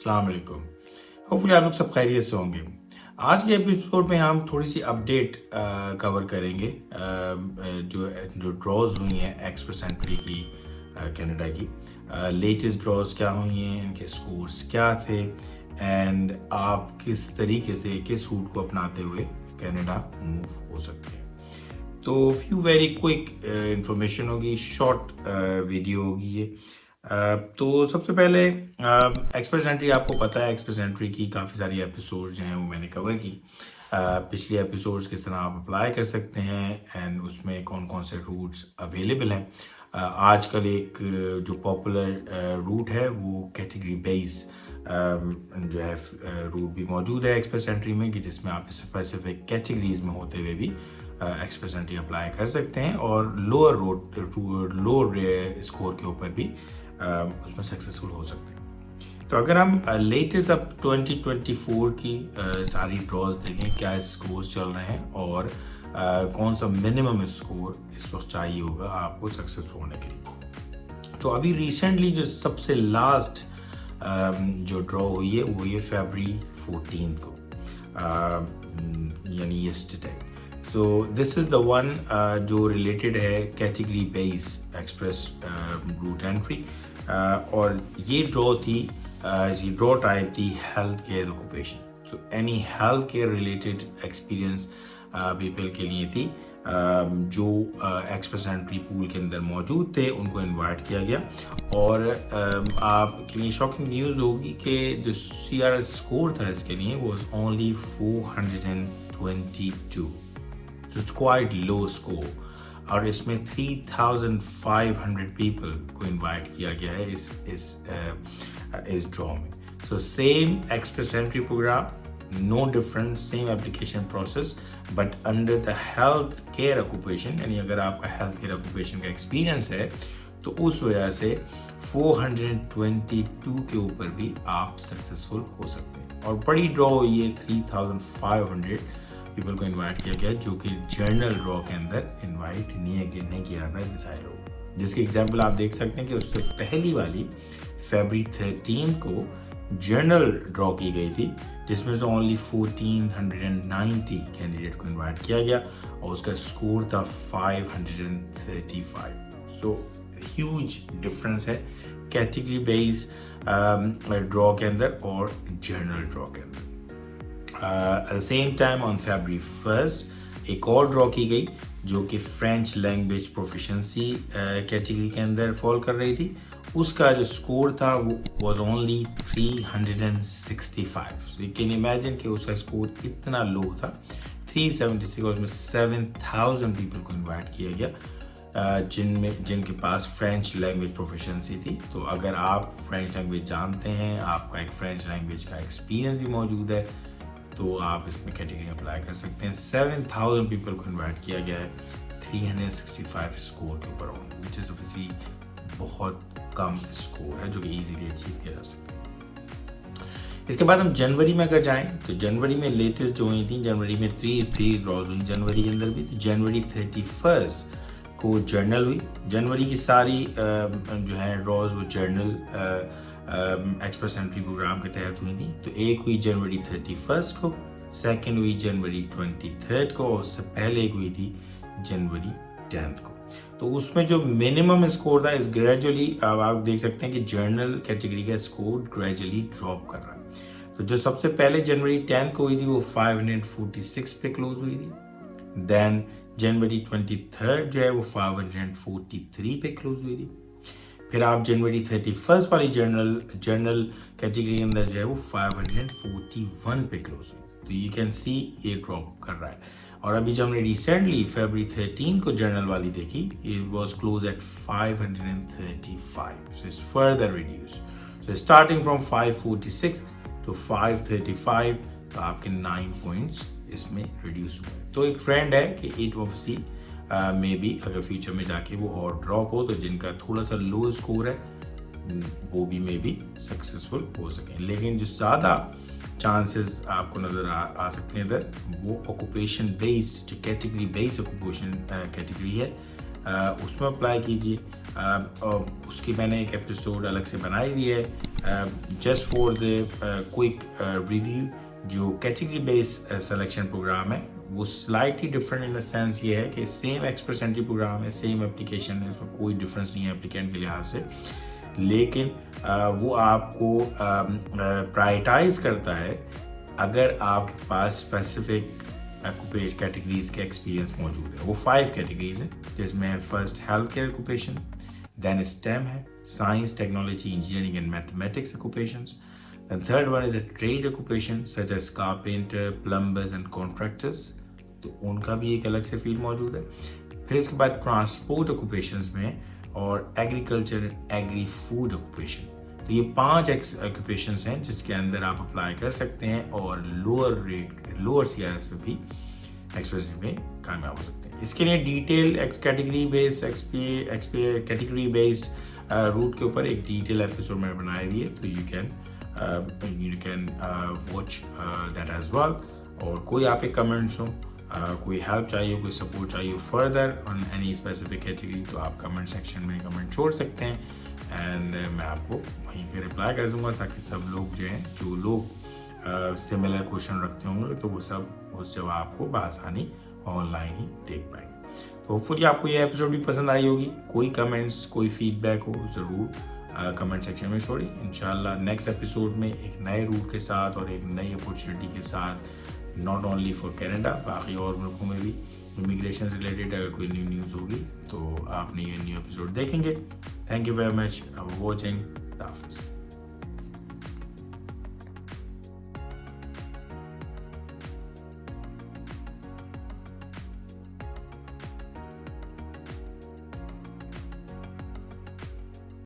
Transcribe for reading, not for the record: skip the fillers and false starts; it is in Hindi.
अस्सलाम वालेकुम। होपफुली आप लोग सब खैरियत से होंगे। आज के एपिसोड में हम थोड़ी सी अपडेट कवर करेंगे जो ड्रॉज हुई हैं एक्सप्रेसेंट्री की कनाडा की। लेटेस्ट ड्रॉज क्या हुई हैं, इनके स्कोर्स क्या थे एंड आप किस तरीके से किस रूट को अपनाते हुए कनाडा मूव हो सकते हैं। तो फ्यू वेरी क्विक इंफॉर्मेशन होगी, शॉर्ट वीडियो होगी ये। तो सबसे पहले एक्सप्रेसेंट्री, आपको पता है एक्सप्रेसेंट्री की काफ़ी सारी एपिसोड्स हैं वो मैंने कवर की। पिछले एपिसोड्स किस तरह आप अप्लाई कर सकते हैं एंड उसमें कौन कौन से रूट्स अवेलेबल हैं। आजकल एक जो पॉपुलर रूट है वो कैटेगरी बेस जो है रूट भी मौजूद है एक्सप्रेसेंट्री में, कि जिसमें आप स्पेसिफिक कैटेगरीज में होते हुए भी एक्सप्रेसेंट्री अप्लाई कर सकते हैं और लोअर स्कोर के ऊपर भी उसमें सक्सेसफुल हो सकते हैं। तो अगर हम लेटेस्ट अब 2024 की सारी ड्रॉज देखें, क्या स्कोर्स चल रहे हैं और कौन सा मिनिमम स्कोर इस वक्त चाहिए होगा आपको सक्सेसफुल होने के लिए। तो अभी रिसेंटली जो सबसे लास्ट जो ड्रॉ हुई है वो ये फरवरी 14 को, यानी yesterday. So this is the one जो रिलेटेड है category base express route entry, और ये ड्रॉ थी, इसकी ड्रॉ टाइप थी हेल्थ केयर ऑक्यूपेशन। तो any health care related experience people के लिए थी जो एक्सप्रेसेंट्री पूल के अंदर मौजूद थे, उनको इनवाइट किया गया। और आपके लिए शॉकिंग न्यूज़ होगी कि जो CRS स्कोर था इसके लिए वो only 422, it's quite low score. और इसमें 3,500 पीपल को इनवाइट किया गया है इस ड्रॉ में। So same express entry program, no different, same application process, but under the health care occupation, यानी अगर आपका हेल्थ केयर ऑक्यूपेशन का एक्सपीरियंस है तो उस वजह से 422 के ऊपर भी आप सक्सेसफुल हो सकते हैं। और बड़ी ड्रॉ हुई है, 3,500 पीपल को इनवाइट किया गया, जो कि जर्नल ड्रॉ के अंदर इनवाइट नहीं किया था मिसाइल लोग, जिसकी एग्जांपल आप देख सकते हैं कि उससे पहली वाली फरवरी 13 को जर्नल ड्रॉ की गई थी, जिसमें से ओनली 1490 कैंडिडेट को इनवाइट किया गया और उसका स्कोर था 535। सो ह्यूज डिफरेंस है कैटेगरी बेस ड्रॉ के अंदर और जर्नल ड्रॉ के अंदर। At the same time on फरवरी 1 एक और ड्रॉ की गई जो कि फ्रेंच लैंग्वेज प्रोफिशेंसी कैटेगरी के अंदर फॉल कर रही थी। उसका जो स्कोर था वो was only 365। So you can imagine कि उसका स्कोर इतना लो था, 376। उसमें 7,000 पीपल को इनवाइट किया गया जिनके पास फ्रेंच लैंग्वेज प्रोफिशेंसी थी। तो अगर आप फ्रेंच लैंग्वेज जानते हैं, आपका एक फ्रेंच लैंग्वेज का एक्सपीरियंस भी मौजूद है, तो आप इसमें कैटेगरी अप्लाई कर सकते हैं। 7,000 पीपल को इनवाइट किया गया है 365 स्कोर के ऊपर, विच इज़ ऑब्वियसली बहुत कम स्कोर है जो कि इजीली अचीव किया जा सकता है। इसके बाद हम जनवरी में अगर जाएं तो जनवरी में लेटेस्ट जो हुई थी, जनवरी में 3 ड्रॉज हुई जनवरी के अंदर भी। जनवरी 31 को जर्नल हुई। जनवरी की सारी जो है ड्रॉज वो जर्नल एक्सप्रेसेंट्री प्रोग्राम के तहत हुई थी। तो एक हुई जनवरी 31 को, सेकंड हुई जनवरी 23 को, और उससे पहले एक हुई थी जनवरी 10 को। तो उसमें जो मिनिमम स्कोर था इस ग्रेजुअली, अब आप देख सकते हैं कि जर्नल कैटेगरी का स्कोर ग्रेजुअली ड्रॉप कर रहा है। तो जो सबसे पहले जनवरी 10 को हुई थी वो 546 पे क्लोज हुई थी। देन जनवरी 23 जो है वो 543 पे क्लोज हुई थी। फिर आप जनवरी 31 वाली जर्नल कैटेगरी के अंदर जो है वो 541 पे क्लोज हुई। तो यू कैन सी ये ड्रॉप कर रहा है। और अभी जब हमने रिसेंटली फरवरी 13 को जर्नल वाली देखी, it was close at 535, so it's further reduce. So starting from 546 to 535, तो आपके 9 पॉइंट्स इसमें रिड्यूस हुए। तो एक ट्रेंड है कि इट ऑब्वियसली मे बी अगर फ्यूचर में जाके वो और ड्रॉप हो तो जिनका थोड़ा सा लो स्कोर है वो भी मे बी सक्सेसफुल हो सकें। लेकिन जो ज़्यादा चांसेस आपको नज़र आ सकते हैं इधर, वो ऑक्यूपेशन बेस्ड जो कैटेगरी बेस्ड ऑक्यूपेशन कैटेगरी है उसमें अप्लाई कीजिए। उसकी मैंने एक एपिसोड अलग से बनाई हुई है just for the quick review. जो कैटेगरी बेस्ड सिलेक्शन प्रोग्राम है वो slightly different in the sense ये है कि सेम एक्सप्रेस एंट्री प्रोग्राम है, सेम एप्लीकेशन है, उसमें कोई डिफरेंस नहीं है एप्लीकेंट के लिहाज से, लेकिन वो आपको प्रायोरिटाइज करता है अगर आपके पास स्पेसिफिक कैटेगरीज के एक्सपीरियंस मौजूद है। वो 5 कैटेगरीज हैं जिसमें first health care occupation, then STEM है, science technology engineering and mathematics occupations, then third one is a trade occupation such as carpenter, plumbers and contractors, तो उनका भी एक अलग से फील्ड मौजूद है। फिर इसके बाद ट्रांसपोर्ट ऑक्यूपेशंस में और एग्रीकल्चर एग्री फूड ऑक्यूपेशन, तो ये 5 ऑक्यूपेशंस हैं जिसके अंदर आप अप्लाई कर सकते हैं और लोअर CRS पे भी एक्सप्रेस में कामयाब हो सकते हैं। इसके लिए डिटेल कैटेगरी बेस्ड रूट के ऊपर एक डिटेल एपिसोड मैंने बनाई हुई है, तो you can watch that as well. और कोई आपके कमेंट्स हो, कोई हेल्प चाहिए, कोई सपोर्ट चाहिए further on any specific category, तो आप कमेंट सेक्शन में कमेंट छोड़ सकते हैं एंड मैं आपको वहीं पे रिप्लाई कर दूंगा, ताकि सब लोग जो लोग सिमिलर क्वेश्चन रखते होंगे तो वो सब उस जवाब को बआसानी ऑनलाइन ही देख पाएंगे। तो होपफुली आपको ये एपिसोड भी पसंद आई होगी। कोई कमेंट्स, कोई फीडबैक हो ज़रूर कमेंट सेक्शन में छोड़िए। इंशाल्लाह नेक्स्ट एपिसोड में एक नए रूट के साथ और एक नई अपॉर्चुनिटी के साथ, नॉट ओनली फॉर कनाडा, बाकी और मुल्कों में भी इमिग्रेशन से रिलेटेड अगर कोई न्यू न्यूज़ होगी तो आपने ये न्यू एपिसोड देखेंगे। Thank you very much for watching.